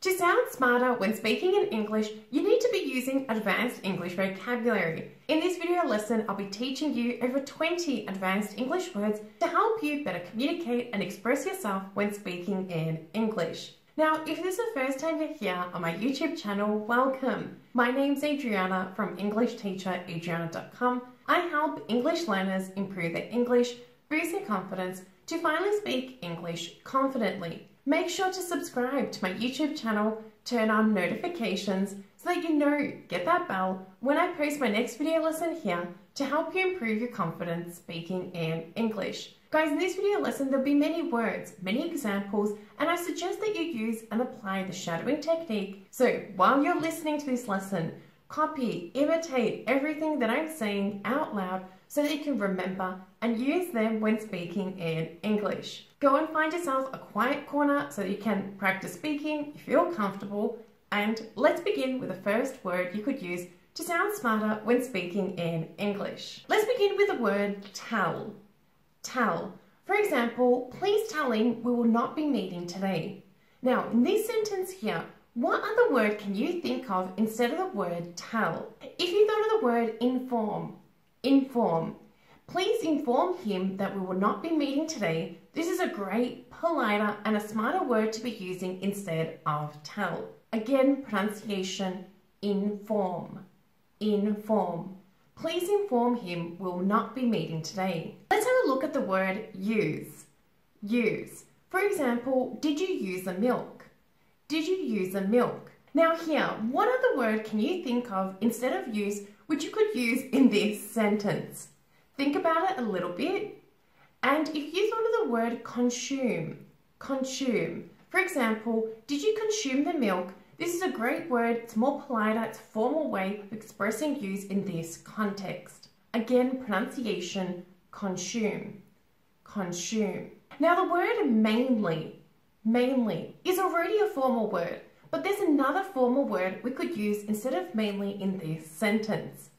To sound smarter when speaking in English, you need to be using advanced English vocabulary. In this video lesson, I'll be teaching you over 20 advanced English words to help you better communicate and express yourself when speaking in English. Now, if this is the first time you're here on my YouTube channel, welcome. My name's Adriana from EnglishTeacherAdriana.com. I help English learners improve their English, boost their confidence to finally speak English confidently. Make sure to subscribe to my YouTube channel, turn on notifications so that get that bell when I post my next video lesson here to help you improve your confidence speaking in English. Guys, in this video lesson there'll be many words, many examples, and I suggest that you use and apply the shadowing technique. So while you're listening to this lesson, copy, imitate everything that I'm saying out loud so that you can remember and use them when speaking in English. Go and find yourself a quiet corner so that you can practice speaking, you feel comfortable, and let's begin with the first word you could use to sound smarter when speaking in English. Let's begin with the word tell. Tell. For example, please tell him we will not be meeting today. Now, in this sentence here, what other word can you think of instead of the word tell? If you thought of the word inform, please inform him that we will not be meeting today. This is a great, politer, and a smarter word to be using instead of tell. Again, pronunciation, inform. Please inform him we will not be meeting today. Let's have a look at the word use. For example, did you use the milk? Did you use the milk? Now here, what other word can you think of instead of use which you could use in this sentence? Think about it a little bit. And if you thought of the word consume. For example, did you consume the milk? This is a great word, it's more polite, it's a formal way of expressing use in this context. Again, pronunciation, consume. Now the word mainly is already a formal word, but there's another formal word we could use instead of mainly in this sentence.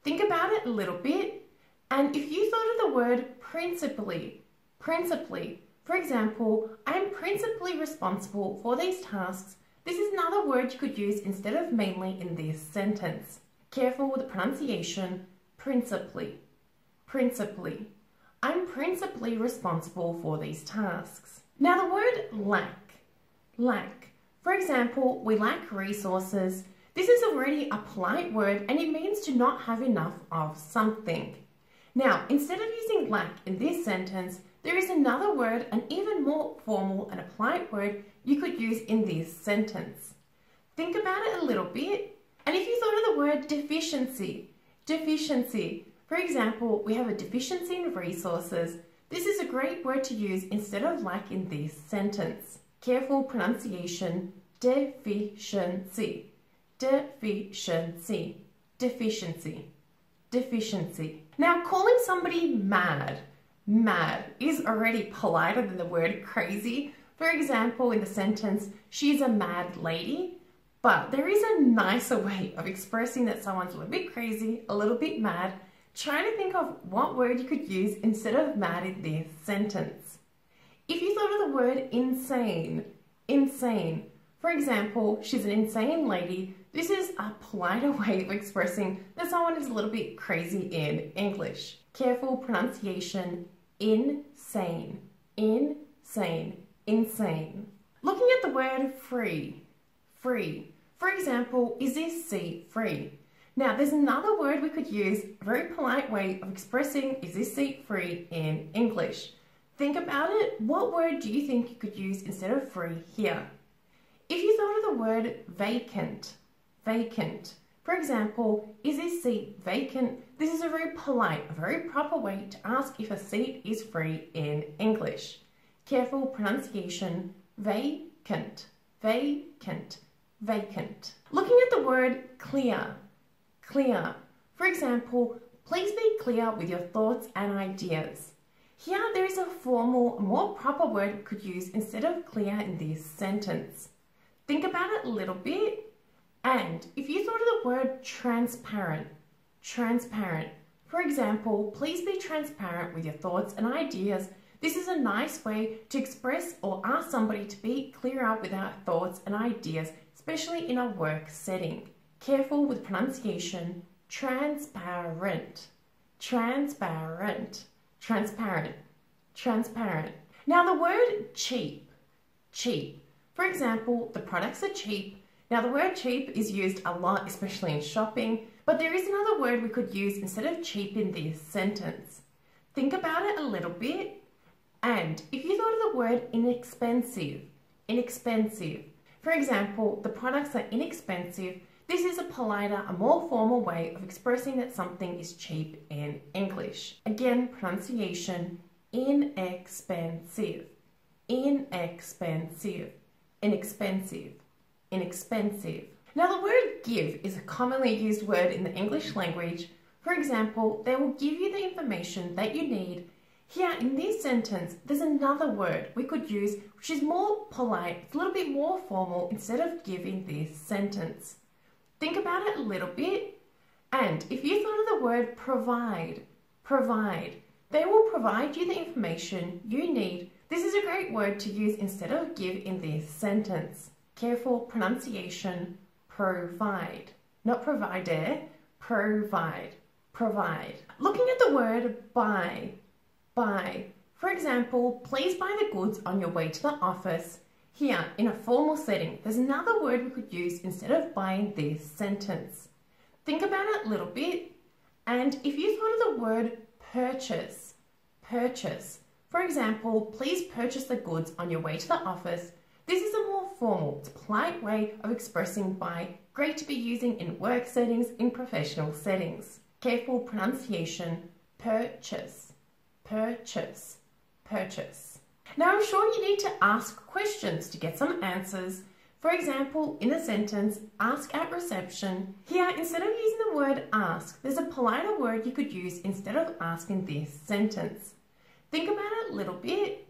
Think about it a little bit. And if you thought of the word principally, for example, I'm principally responsible for these tasks. This is another word you could use instead of mainly in this sentence. Careful with the pronunciation, principally. I'm principally responsible for these tasks. Now the word lack. For example, we lack resources. This is already a polite word and it means to not have enough of something. Now, instead of using lack in this sentence, there is another word, an even more formal and a polite word you could use in this sentence. Think about it a little bit. And if you thought of the word deficiency. For example, we have a deficiency in resources. This is a great word to use instead of lack in this sentence. Careful pronunciation, deficiency. Now, calling somebody mad is already politer than the word crazy. For example, in the sentence, she's a mad lady. But there is a nicer way of expressing that someone's a little bit crazy, a little bit mad. Try to think of what word you could use instead of mad in this sentence. If you thought of the word insane. For example, she's an insane lady. This is a politer way of expressing that someone is a little bit crazy in English. Careful pronunciation, insane. Looking at the word free. For example, is this seat free? Now, there's another word we could use, a very polite way of expressing is this seat free in English. Think about it. What word do you think you could use instead of free here? If you thought of the word vacant. For example, is this seat vacant? This is a very polite, a very proper way to ask if a seat is free in English. Careful pronunciation, vacant. Looking at the word clear. For example, please be clear with your thoughts and ideas. Here there is a formal, more proper word we could use instead of clear in this sentence. Think about it a little bit. And if you thought of the word transparent. For example, please be transparent with your thoughts and ideas. This is a nice way to express or ask somebody to be clearer with our thoughts and ideas, especially in a work setting. Careful with pronunciation. Transparent, transparent, transparent, transparent. Now the word cheap, cheap. For example, the products are cheap. Now the word cheap is used a lot, especially in shopping, but there is another word we could use instead of cheap in this sentence. Think about it a little bit. And if you thought of the word inexpensive, inexpensive. For example, the products are inexpensive. This is a politer, a more formal way of expressing that something is cheap in English. Again, pronunciation, inexpensive, inexpensive, inexpensive, inexpensive. Now the word give is a commonly used word in the English language. For example, they will give you the information that you need. Here in this sentence, there's another word we could use which is more polite, it's a little bit more formal instead of giving this sentence. Think about it a little bit. And if you thought of the word provide, provide, they will provide you the information you need. This is a great word to use instead of give in this sentence. Careful pronunciation, provide. Not provider, provide, provide. Looking at the word buy, buy. For example, please buy the goods on your way to the office. Here, in a formal setting, there's another word we could use instead of buying this sentence. Think about it a little bit. And if you thought of the word purchase, purchase. For example, please purchase the goods on your way to the office. This is a more formal, polite way of expressing buy, great to be using in work settings, in professional settings. Careful pronunciation, purchase, purchase, purchase. Now I'm sure you need to ask questions to get some answers. For example, in the sentence, ask at reception. Here, instead of using the word ask, there's a politer word you could use instead of asking this sentence. Think about it a little bit.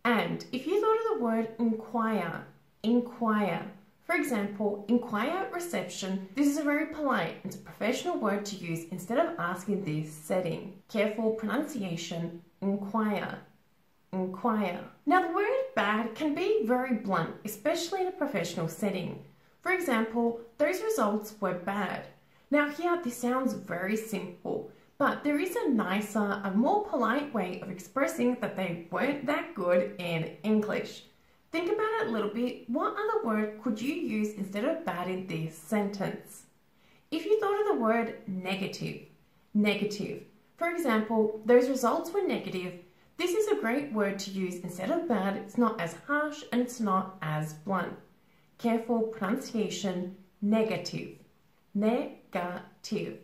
And if you thought of the word inquire, inquire. For example, inquire at reception. This is a very polite and professional word to use instead of asking this setting. Careful pronunciation, inquire, inquire. Now the word bad can be very blunt, especially in a professional setting. For example, those results were bad. Now here this sounds very simple, but there is a nicer, a more polite way of expressing that they weren't that good in English. Think about it a little bit. What other word could you use instead of bad in this sentence? If you thought of the word negative, negative. For example, those results were negative. This is a great word to use instead of bad. It's not as harsh and it's not as blunt. Careful pronunciation, negative, negative,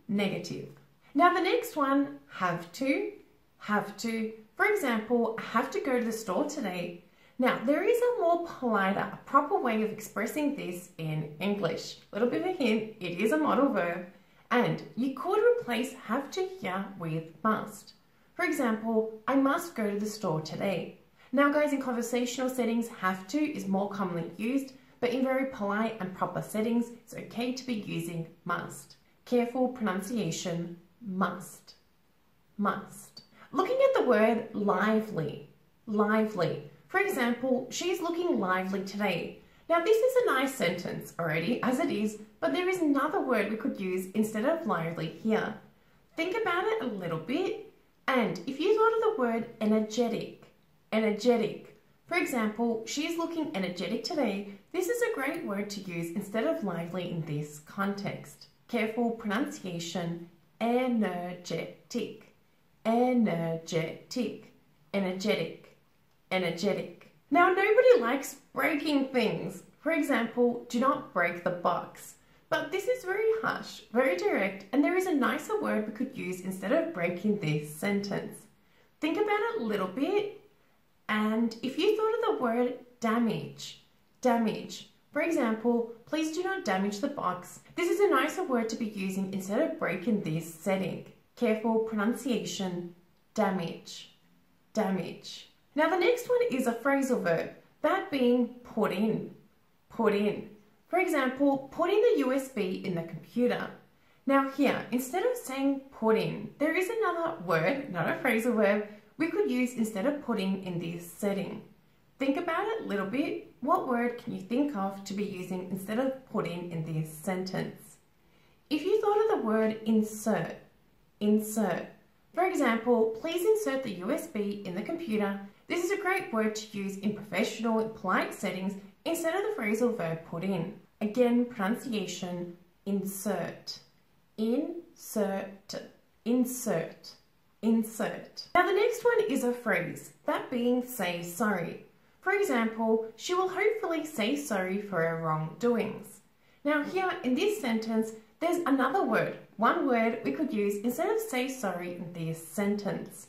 negative. Now the next one, have to, have to. For example, I have to go to the store today. Now there is a more politer, a proper way of expressing this in English. A little bit of a hint, it is a modal verb. And you could replace have to here with must. For example, I must go to the store today. Now guys, in conversational settings, have to is more commonly used, but in very polite and proper settings, it's okay to be using must. Careful pronunciation, must, must. Looking at the word lively, lively. For example, she's looking lively today. Now this is a nice sentence already, as it is, but there is another word we could use instead of lively here. Think about it a little bit. And if you thought of the word energetic, energetic. For example, she's looking energetic today. This is a great word to use instead of lively in this context. Careful pronunciation, energetic, energetic, energetic, energetic. Now nobody likes breaking things. For example, do not break the box. But this is very harsh, very direct, and there is a nicer word we could use instead of breaking this sentence. Think about it a little bit. And if you thought of the word damage, damage. For example, please do not damage the box. This is a nicer word to be using instead of breaking this setting. Careful pronunciation, damage, damage. Now the next one is a phrasal verb, that being put in, put in. For example, put in the USB in the computer. Now here, instead of saying put in, there is another word, not a phrasal verb, we could use instead of putting in this setting. Think about it a little bit. What word can you think of to be using instead of putting in this sentence? If you thought of the word insert, insert. For example, please insert the USB in the computer. This is a great word to use in professional and polite settings instead of the phrasal verb put in. Again, pronunciation, insert, insert, insert, insert. Now the next one is a phrase, that being say sorry. For example, she will hopefully say sorry for her wrongdoings. Now here in this sentence, there's another word, one word we could use instead of say sorry in this sentence.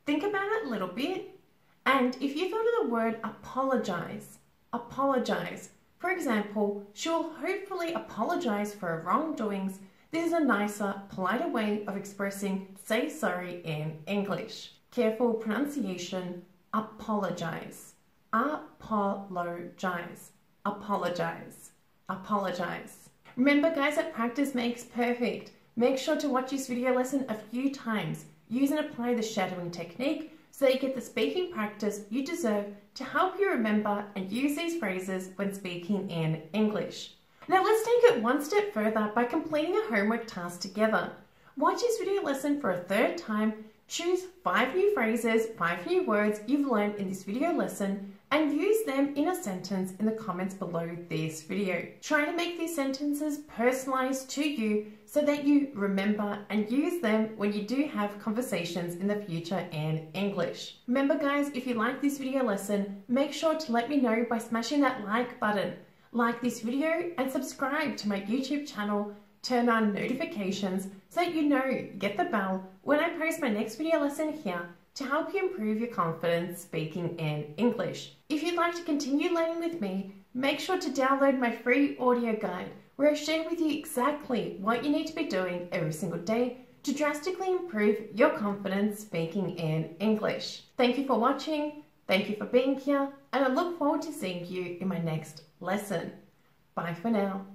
Think about it a little bit. And if you thought of the word apologize, apologize. For example, she will hopefully apologize for her wrongdoings. This is a nicer, politer way of expressing say sorry in English. Careful pronunciation, apologize, apologize, apologize, apologize. Remember guys that practice makes perfect. Make sure to watch this video lesson a few times. Use and apply the shadowing technique so that you get the speaking practice you deserve to help you remember and use these phrases when speaking in English. Now let's take it one step further by completing a homework task together. Watch this video lesson for a third time, choose 5 new phrases, 5 new words you've learned in this video lesson, and use them in a sentence in the comments below this video. Try to make these sentences personalized to you so that you remember and use them when you do have conversations in the future in English. Remember guys, if you like this video lesson, make sure to let me know by smashing that like button. Like this video and subscribe to my YouTube channel. Turn on notifications so that you know, get the bell when I post my next video lesson here to help you improve your confidence speaking in English. If you'd like to continue learning with me, make sure to download my free audio guide where I share with you exactly what you need to be doing every single day to drastically improve your confidence speaking in English. Thank you for watching, thank you for being here, and I look forward to seeing you in my next lesson. Bye for now.